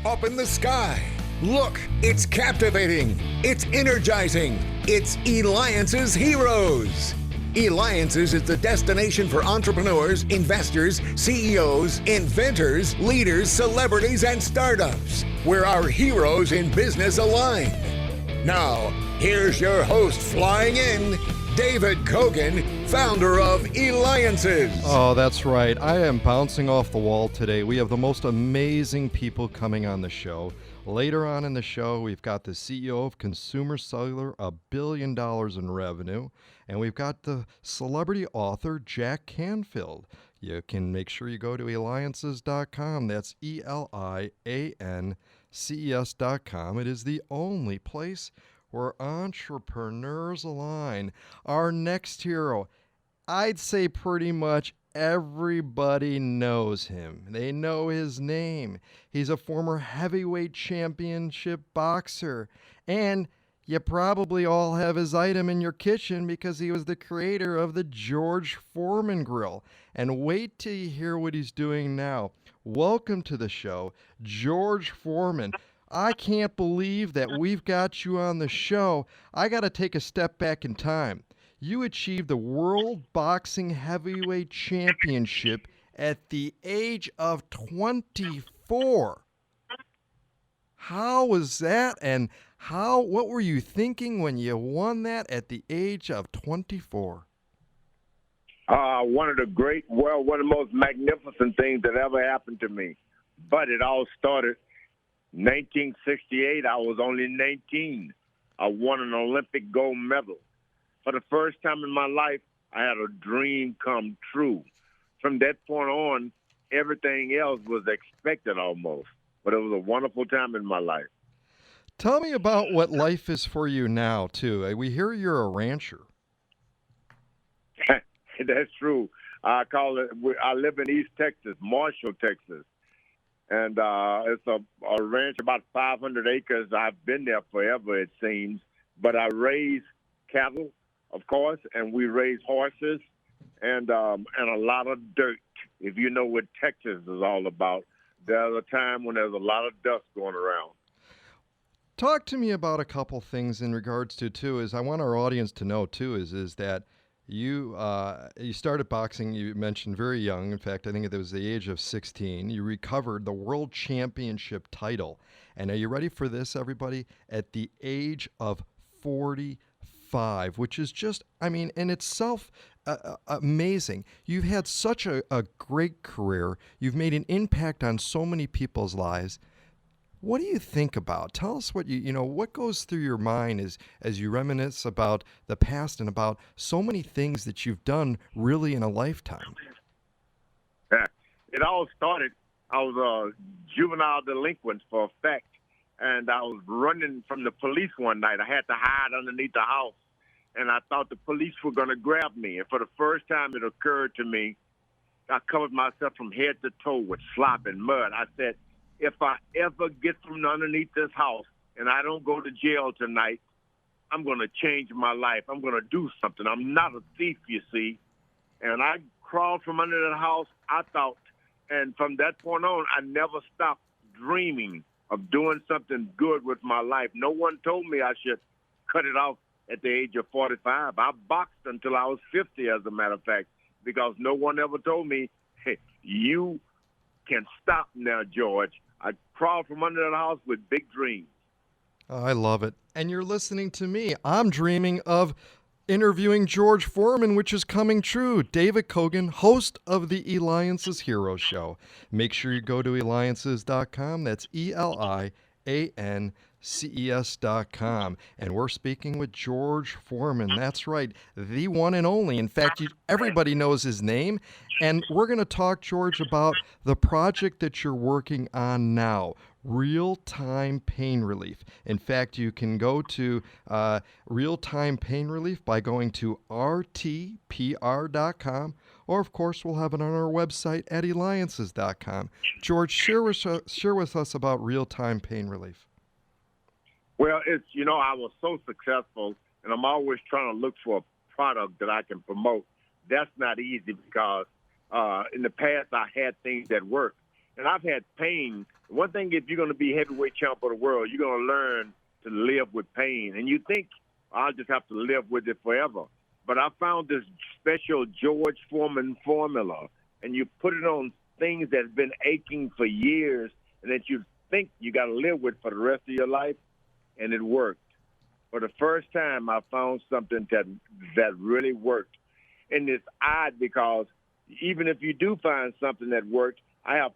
up in the sky. Look, it's captivating. It's energizing. It's Eliances Heroes. Eliances is the destination for entrepreneurs, investors, CEOs, inventors, leaders, celebrities, and startups, where our heroes in business align. Now, here's your host flying in, David Kogan, founder of Eliances. Oh, that's right. I am bouncing off the wall today. We have the most amazing people coming on the show. Later on in the show, we've got the CEO of Consumer Cellular, $1 billion in revenue. And we've got the celebrity author, Jack Canfield. You can make sure you go to Eliances.com. That's Eliances.com. It is the only place where entrepreneurs align. Our next hero, I'd say pretty much everybody knows him. They know his name. He's a former heavyweight championship boxer. And you probably all have his item in your kitchen because he was the creator of the George Foreman grill. And wait till you hear what he's doing now. Welcome to the show, George Foreman. I can't believe that we've got you on the show. I got to take a step back in time. You achieved the World Boxing Heavyweight Championship at the age of 24. How was that, and what were you thinking when you won that at the age of 24? One of the most magnificent things that ever happened to me. But it all started 1968. I was only 19. I won an Olympic gold medal. For the first time in my life, I had a dream come true. From that point on, everything else was expected almost. But it was a wonderful time in my life. Tell me about what life is for you now, too. We hear you're a rancher. That's true. I live in East Texas, Marshall, Texas. And it's a ranch about 500 acres. I've been there forever, it seems. But I raise cattle, of course, and we raise horses and a lot of dirt. If you know what Texas is all about, there's a time when there's a lot of dust going around. Talk to me about a couple things in regards to, too, is I want our audience to know, too, is that you started boxing, you mentioned very young. In fact, I think it was the age of 16. You recovered the world championship title. And are you ready for this, everybody? At the age of 45, which is just, in itself, amazing. You've had such a great career. You've made an impact on so many people's lives. What do you think about? Tell us what what goes through your mind as you reminisce about the past and about so many things that you've done really in a lifetime. It all started, I was a juvenile delinquent for a fact, and I was running from the police one night. I had to hide underneath the house, and I thought the police were going to grab me. And for the first time it occurred to me, I covered myself from head to toe with slop and mud. I said, if I ever get from underneath this house and I don't go to jail tonight, I'm going to change my life. I'm going to do something. I'm not a thief, you see. And I crawled from under the house, I thought, and from that point on, I never stopped dreaming of doing something good with my life. No one told me I should cut it off at the age of 45. I boxed until I was 50, as a matter of fact, because no one ever told me, hey, you can stop now, George. I crawled from under the house with big dreams. Oh, I love it. And you're listening to me. I'm dreaming of interviewing George Foreman, which is coming true. David Kogan, host of the Eliances Hero Show. Make sure you go to Eliances.com. That's Eliances.com. And we're speaking with George Foreman. That's right, the one and only. In fact, everybody knows his name. And we're going to talk, George, about the project that you're working on now, real-time pain relief. In fact, you can go to real-time pain relief by going to rtpr.com, or, of course, we'll have it on our website at Eliances.com. George, share with us about real-time pain relief. Well, I was so successful, and I'm always trying to look for a product that I can promote. That's not easy because in the past I had things that worked. and I've had pain. One thing, if you're going to be heavyweight champ of the world, you're going to learn to live with pain. And you think, I'll just have to live with it forever. But I found this special George Foreman formula, and you put it on things that's been aching for years and that you think you got to live with for the rest of your life, and it worked. For the first time, I found something that really worked. And it's odd because even if you do find something that worked, I have,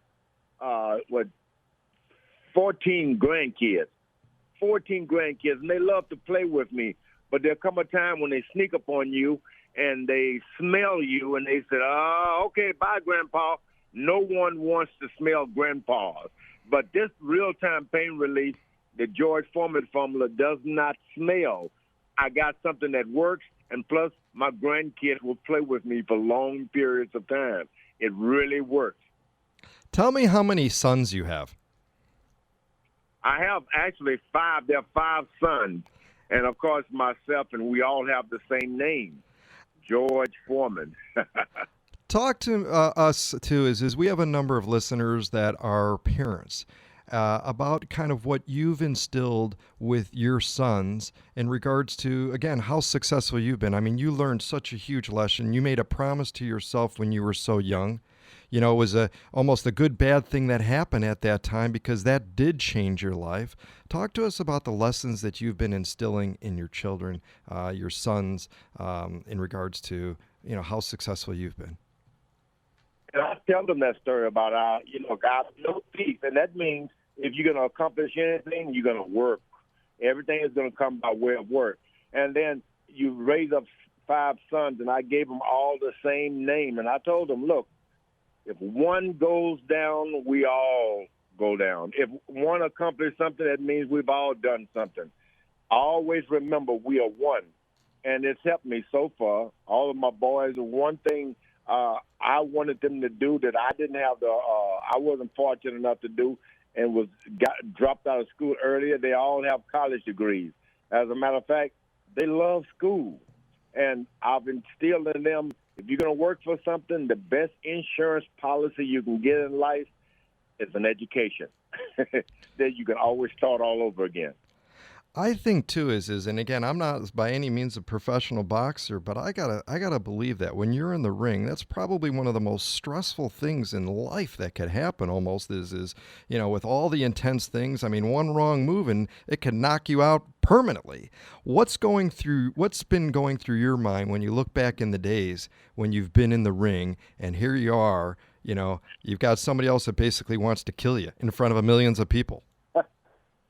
14 grandkids. 14 grandkids, and they love to play with me. But there'll come a time when they sneak up on you and they smell you and they say, okay, bye, Grandpa. No one wants to smell Grandpa. But this real-time pain relief, the George Foreman formula, does not smell. I got something that works, and plus my grandkids will play with me for long periods of time. It really works. Tell me how many sons you have. I have actually 5. There are 5 sons. And, of course, myself, and we all have the same name, George Foreman. Talk to us, too, is we have a number of listeners that are parents about kind of what you've instilled with your sons in regards to, again, how successful you've been. I mean, you learned such a huge lesson. You made a promise to yourself when you were so young. You know, it was almost a good, bad thing that happened at that time because that did change your life. Talk to us about the lessons that you've been instilling in your children, your sons, in regards to, you know, how successful you've been. And I tell them that story about God, no thief. And that means if you're going to accomplish anything, you're going to work. Everything is going to come by way of work. And then you raise up 5 sons, and I gave them all the same name. And I told them, look, if one goes down, we all go down. If one accomplishes something, that means we've all done something. Always remember we are one. And it's helped me so far. All of my boys, one thing I wanted them to do that I didn't have I wasn't fortunate enough to do and dropped out of school earlier. They all have college degrees. As a matter of fact, they love school. And I've instilled in them, if you're going to work for something, the best insurance policy you can get in life is an education. Then you can always start all over again. I think too and again, I'm not by any means a professional boxer, but I gotta believe that when you're in the ring, that's probably one of the most stressful things in life that could happen. Almost is you know, with all the intense things. I mean, one wrong move and it can knock you out permanently. What's been going through your mind when you look back in the days when you've been in the ring and here you are? You know, you've got somebody else that basically wants to kill you in front of millions of people.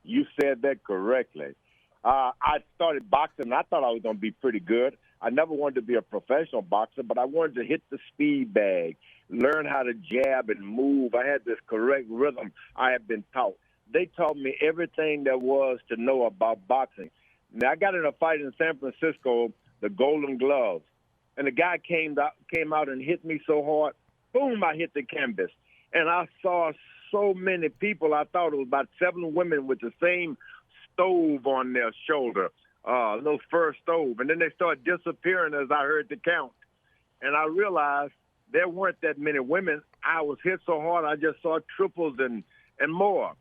You said that correctly. I started boxing, and I thought I was going to be pretty good. I never wanted to be a professional boxer, but I wanted to hit the speed bag, learn how to jab and move. I had this correct rhythm I had been taught. They taught me everything there was to know about boxing. Now, I got in a fight in San Francisco, the Golden Gloves, and the guy came out and hit me so hard, boom, I hit the canvas. And I saw so many people. I thought it was about 7 women with the same stove on their shoulder, a little fur stove. And then they started disappearing as I heard the count. And I realized there weren't that many women. I was hit so hard I just saw triples and more.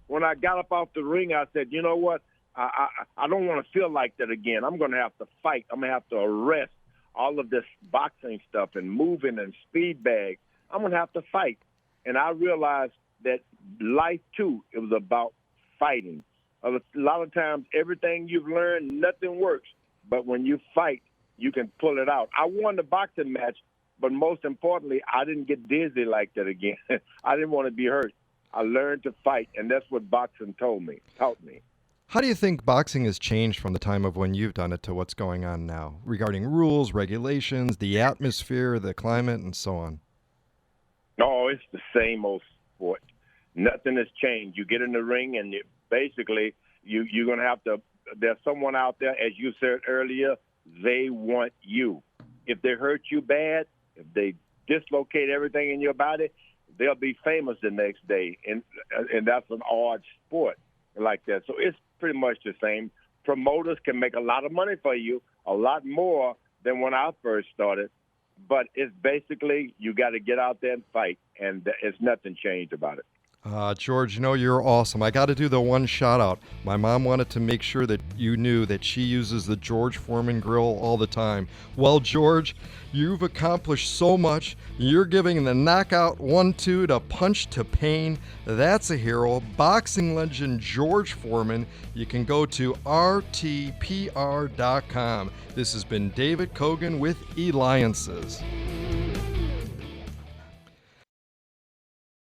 When I got up off the ring, I said, you know what? I don't want to feel like that again. I'm going to have to fight. I'm going to have to arrest all of this boxing stuff and moving and speed bag. I'm going to have to fight. And I realized that life, too, it was about fighting. A lot of times, everything you've learned, nothing works. But when you fight, you can pull it out. I won the boxing match, but most importantly, I didn't get dizzy like that again. I didn't want to be hurt. I learned to fight, and that's what boxing taught me. How do you think boxing has changed from the time of when you've done it to what's going on now regarding rules, regulations, the atmosphere, the climate, and so on? No, it's the same old sport. Nothing has changed. You get in the ring, and basically you're going to have to – there's someone out there, as you said earlier, they want you. If they hurt you bad, if they dislocate everything in your body, they'll be famous the next day. And that's an odd sport like that. So it's pretty much the same. Promoters can make a lot of money for you, a lot more than when I first started. but it's basically you got to get out there and fight, and it's nothing changed about it. George, you're awesome. I got to do the one shout out. My mom wanted to make sure that you knew that she uses the George Foreman grill all the time. Well, George, you've accomplished so much. You're giving the knockout 1-2 to punch to pain. That's a hero. Boxing legend George Foreman. You can go to rtpr.com. This has been David Kogan with Eliances.